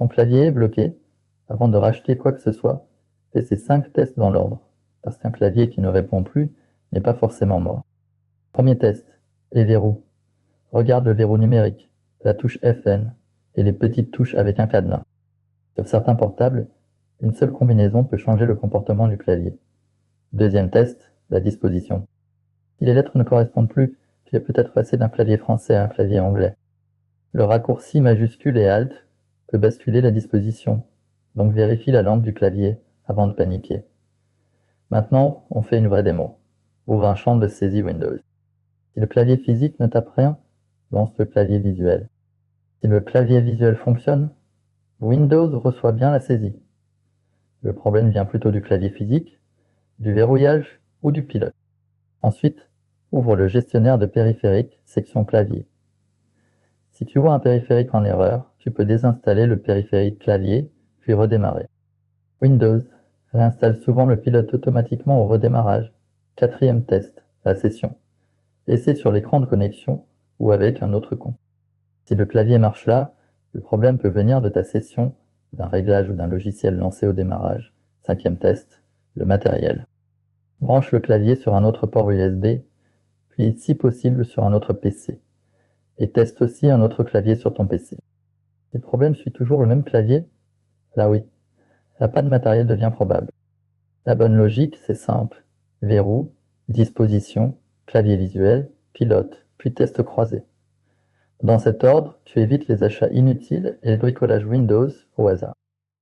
Ton clavier est bloqué. Avant de racheter quoi que ce soit, fais ces 5 tests dans l'ordre, parce qu'un clavier qui ne répond plus n'est pas forcément mort. Premier test, les verrous. Regarde le verrou numérique, la touche FN et les petites touches avec un cadenas. Sur certains portables, une seule combinaison peut changer le comportement du clavier. Deuxième test, la disposition. Si les lettres ne correspondent plus, tu es peut-être passé d'un clavier français à un clavier anglais. Le raccourci majuscule et Alt peut basculer la disposition, donc vérifie la langue du clavier avant de paniquer. Maintenant, on fait une vraie démo. Ouvre un champ de saisie Windows. Si le clavier physique ne tape rien, lance le clavier visuel. Si le clavier visuel fonctionne, Windows reçoit bien la saisie. Le problème vient plutôt du clavier physique, du verrouillage ou du pilote. Ensuite, ouvre le gestionnaire de périphériques, section clavier. Si tu vois un périphérique en erreur, tu peux désinstaller le périphérique clavier, puis redémarrer. Windows réinstalle souvent le pilote automatiquement au redémarrage. Quatrième test, la session. Essaie sur l'écran de connexion ou avec un autre compte. Si le clavier marche là, le problème peut venir de ta session, d'un réglage ou d'un logiciel lancé au démarrage. Cinquième test, le matériel. Branche le clavier sur un autre port USB, puis si possible sur un autre PC. Et teste aussi un autre clavier sur ton PC. Si le problème suit toujours le même clavier, là oui, la panne matérielle devient probable. La bonne logique, c'est simple. Verrou, disposition, clavier visuel, pilote, puis test croisé. Dans cet ordre, tu évites les achats inutiles et le bricolage Windows au hasard.